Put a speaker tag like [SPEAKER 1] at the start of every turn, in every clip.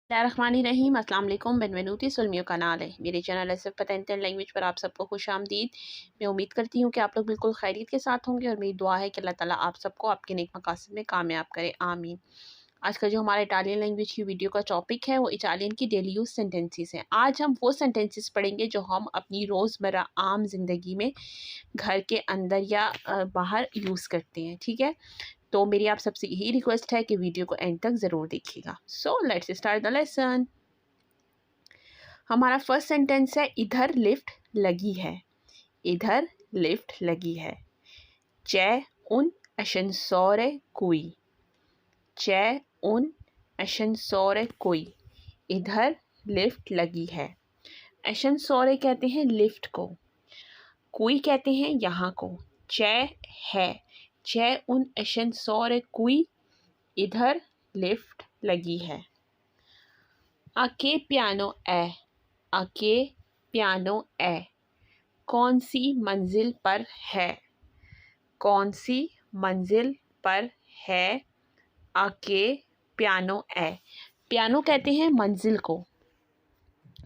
[SPEAKER 1] बिस्मिल्लाहिर्रहमानिर्रहीम। अस्सलाम वालेकुम। बेनवेनुती सुलमियो का नाल है मेरे चैनल एसएफ पतंतन लैंग्वेज पर आप सबको खुश आमदीद। मैं उम्मीद करती हूँ कि आप लोग बिल्कुल खैरियत के साथ होंगे और मेरी दुआ है कि अल्लाह ताला आप सबको आपके नेक मकासद में कामयाब करे, आमीन। आज का जो हमारा इटालियन लैंग्वेज की वीडियो का टॉपिक है वो इटालियन की डेली यूज़ सेंटेंसेस हैं। आज हम वो सेंटेंसेस पढ़ेंगे जो हम अपनी रोज़मर्रा आम ज़िंदगी में घर के अंदर या बाहर यूज़ करते हैं, ठीक है। तो मेरी आप सबसे यही रिक्वेस्ट है कि वीडियो को एंड तक ज़रूर देखिएगा। So let's start the lesson. हमारा फर्स्ट सेंटेंस है इधर लिफ्ट लगी है। इधर लिफ्ट लगी है। c'è un ascensore qui। c'è un ascensore qui। इधर लिफ्ट लगी है। ascensore कहते हैं लिफ्ट को, कोई कहते हैं यहाँ को। c'è है। c'è un ascensore qui। इधर लिफ्ट लगी है। A che piano è? A che piano è? कौन सी मंजिल पर है? कौन सी मंजिल पर है? A che piano è। पियानो कहते हैं मंजिल को,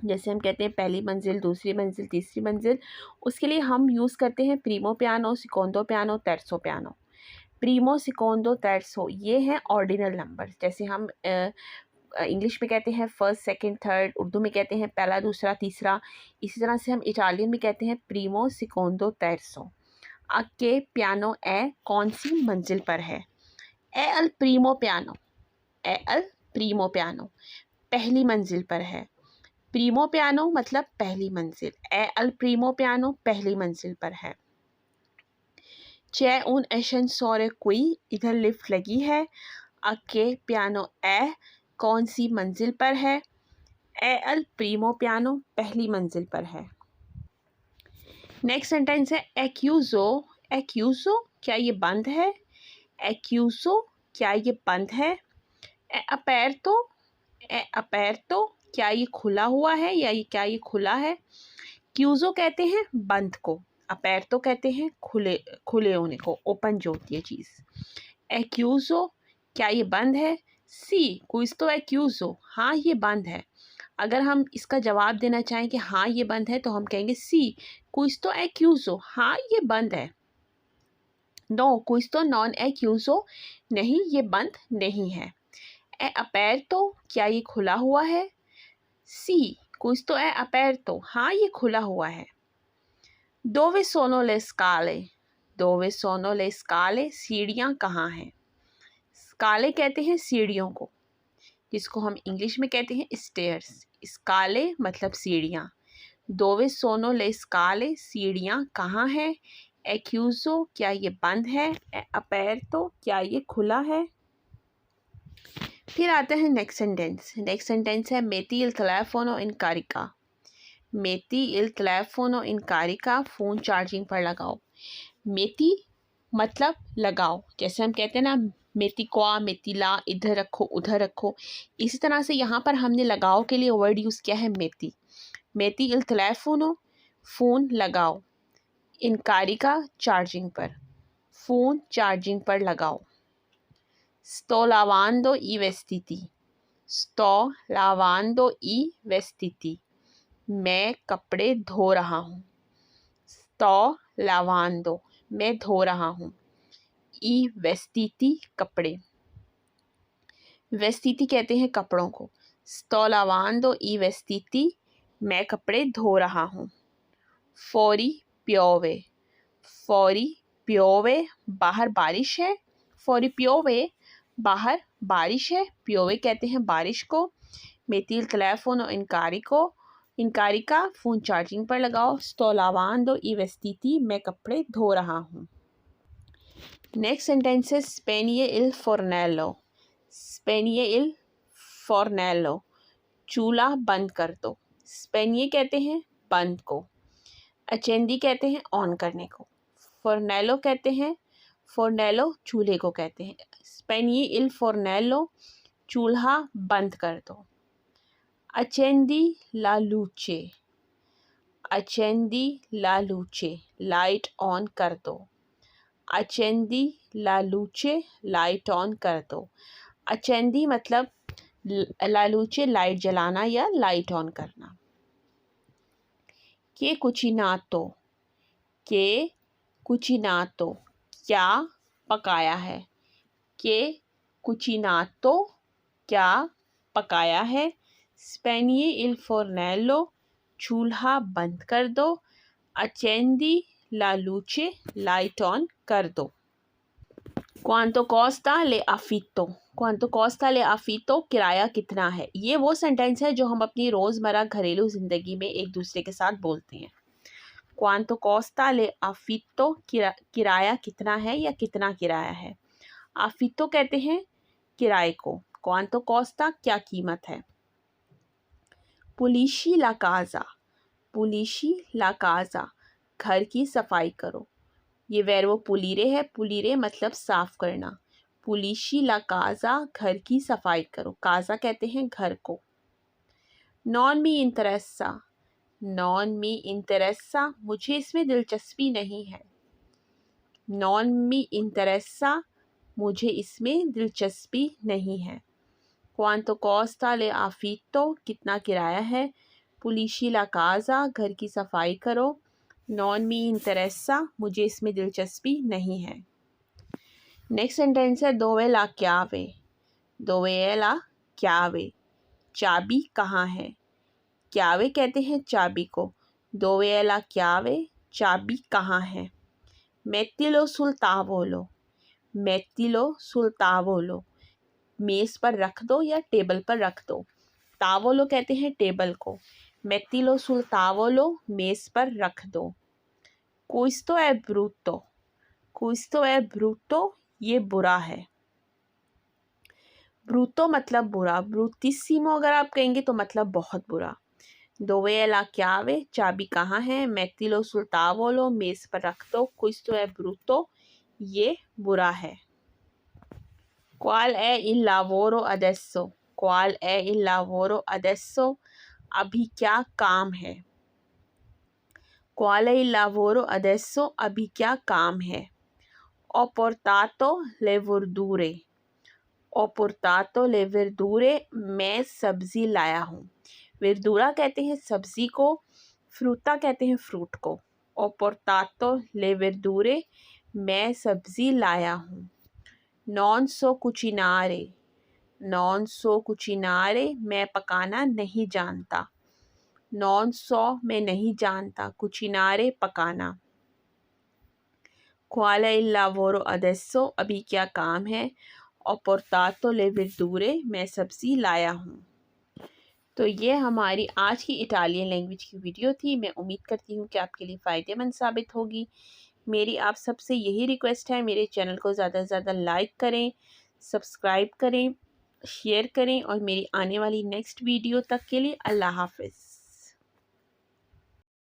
[SPEAKER 1] जैसे हम कहते हैं पहली मंजिल, दूसरी मंजिल, तीसरी मंजिल। उसके लिए हम यूज़ करते हैं प्रीमो पियानो, सेकोंडो पियानो, तेर्सो पियानो। प्रीमो, सेकोंडो, तेर्सो ये हैं ऑर्डिनल नंबर्स। जैसे हम इंग्लिश में कहते हैं फर्स्ट, सेकंड, थर्ड। उर्दू में कहते हैं पहला, दूसरा, तीसरा। इसी तरह से हम इटालियन में कहते हैं प्रीमो, सेकोंडो, तेर्सो। आ के पियानो ए कौन सी मंजिल पर है? ए अल प्रीमो पियानो। ए अल प्रीमो पियानो पहली मंजिल पर है। प्रीमो पियानो मतलब पहली मंजिल। ए अल प्रीमो पियानो पहली मंजिल पर है। c'è un ascensore qui। इधर लिफ्ट लगी है। a che piano è कौन सी मंजिल पर है। ए अल प्रीमो पियानो पहली मंजिल पर है। नेक्स्ट सेंटेंस है एक्यूजो। एक्यूजो क्या ये बंद है? एक्यूजो क्या ये बंद है? ए अपेर्तो। ए अपेर्तो क्या ये खुला हुआ है या ये क्या ये खुला है? क्यूजो कहते हैं बंद को, अपेर्तो कहते हैं खुले खुले होने को, ओपन जो होती है चीज़। एक्यूजो क्या ये बंद है? सी क्विस्तो एक्यूजो हाँ ये बंद है। अगर हम इसका जवाब देना चाहें कि हाँ ये बंद है तो हम कहेंगे सी क्विस्तो एक्यूजो हाँ ये बंद है। नो क्विस्तो नॉन एक्यूजो नहीं ये बंद नहीं है। ए अपेर्तो क्या ये खुला हुआ है? सी क्विस्तो ए अपेर्तो हाँ ये खुला हुआ है। dove sono le scale। dove sono le scale सीढ़ियाँ कहाँ हैं? स्काले कहते हैं सीढ़ियों को, जिसको हम इंग्लिश में कहते हैं स्टेयर्स। स्काले मतलब सीढ़ियाँ। dove sono le scale सीढ़ियाँ कहाँ हैं? è chiuso क्या ये बंद है? è aperto क्या ये खुला है? फिर आता है नेक्स्ट सेंटेंस। नेक्स्ट सेंटेंस है metti il telefono in carica। metti il telefono in carica phone charging पर लगाओ। metti मतलब लगाओ, जैसे हम कहते हैं ना मेथी क्वा मेथी ला, इधर रखो उधर रखो। इसी तरह से यहाँ पर हमने लगाओ के लिए वर्ड यूज़ किया है मेथी। मेथी इल टेलीफोनो फ़ोन लगाओ, इन कारिका चार्जिंग पर, फ़ोन चार्जिंग पर लगाओ। sto lavando i vestiti। sto lavando i vestiti मैं कपड़े धो रहा हूँ। sto lavando मैं धो रहा हूँ। ई वेस्टीती कपड़े, वेस्टीती कहते हैं कपड़ों को। sto lavando i vestiti मैं कपड़े धो रहा हूँ। fuori piove। fuori piove बाहर बारिश है। fuori piove बाहर बारिश है। piove कहते हैं बारिश को। metti il telefono in carico in carica phone charging पर लगाओ। sto lavando i vestiti मैं कपड़े धो रहा हूँ। नेक्स्ट सेंटेंस है spegne il fornello। spegne il fornello चूल्हा बंद कर दो। spegne कहते हैं बंद को, accendi कहते हैं ऑन करने को, fornello कहते हैं, fornello चूल्हे को कहते हैं। spegne il fornello चूल्हा बंद कर दो। accendi la luce। accendi la luce light on कर दो। accendi la luce light on कर दो। accendi मतलब La luce लाइट जलाना या लाइट ऑन करना। Che cucinato, che cucinato, क्या पकाया है। Che cucinato, क्या पकाया है। Spegne il fornello, चूल्हा बंद कर दो। Accendi la luce, light on कर दो। Quanto costa le affitto, क्वांतो कोस्टा ले अफीतो, किराया कितना है। ये वो सेंटेंस है जो हम अपनी रोज़मर्रा घरेलू ज़िंदगी में एक दूसरे के साथ बोलते हैं। क्वांतो कोस्टा ले अफीतो, किराया कितना है या कितना किराया है। अफीतो कहते हैं किराए को। क्वांतो कोस्टा, क्या कीमत है। पुलिशी ला काज़ा, पुलिशी ला काज़ा, घर की सफाई करो। ये वर्बो पुलीरे है। पुलीरे मतलब साफ करना। पुलिशी ला काज़ा, घर की सफाई करो। काज़ा कहते हैं घर को। नॉन मी इंटरेस्सा, नॉन मी इंटरेस्सा, मुझे इसमें दिलचस्पी नहीं है। नॉन मी इंटरेस्सा, मुझे इसमें दिलचस्पी नहीं है। क्वांतो कोस्टा ले अफित्तो, कितना किराया है। पुलिशी ला काज़ा, घर की सफाई करो। नॉन मी इंटरेस्सा, मुझे इसमें दिलचस्पी नहीं है। नेक्स्ट सेंटेंस है दोवे ला क्यावे, दोवे ला क्यावे, चाबी कहाँ है। क्यावे कहते हैं चाबी को। दोवे ला क्यावे, चाबी कहाँ है। मेत्तिलो सुल तावोलो, मेत्तिलो सुल तावोलो, मेज़ पर रख दो या टेबल पर रख दो। तावोलो कहते हैं टेबल को। मेत्तिलो सुल तावोलो, मेज़ पर रख दो। क्विस्तो è brutto, क्विस्तो è brutto, ये बुरा है। ब्रूतो मतलब बुरा। ब्रूटिसिमो अगर आप कहेंगे तो मतलब बहुत बुरा। दोवे ला क्यावे, चाबी कहाँ है। मेत्तिलो सुल तावोलो, मेज़ पर रख दो। क्विस्तो è brutto, ये बुरा है। Qual è il lavoro adesso, qual è il lavoro adesso, अभी क्या काम है। Qual è il lavoro adesso, अभी क्या काम है। Ho portato le verdure, ho portato le verdure, मैं सब्ज़ी लाया हूँ। verdura कहते हैं सब्ज़ी को। फ्रूटा कहते हैं फ्रूट को। Ho portato le verdure, मैं सब्ज़ी लाया हूँ। Non so cucinare, non so cucinare, मैं पकाना नहीं जानता। Non so, मैं नहीं जानता। cucinare, पकाना। Qual è il lavoro adesso, अभी क्या काम है। Ho portato le verdure, मैं सब्ज़ी लाया हूँ। तो ये हमारी आज की इटालियन लैंग्वेज की वीडियो थी। मैं उम्मीद करती हूँ कि आपके लिए फ़ायदेमंद साबित होगी। मेरी आप सबसे यही रिक्वेस्ट है, मेरे चैनल को ज़्यादा से ज़्यादा लाइक करें, सब्सक्राइब करें, शेयर करें और मेरी आने वाली नेक्स्ट वीडियो तक के लिए अल्लाह हाफ़िज़।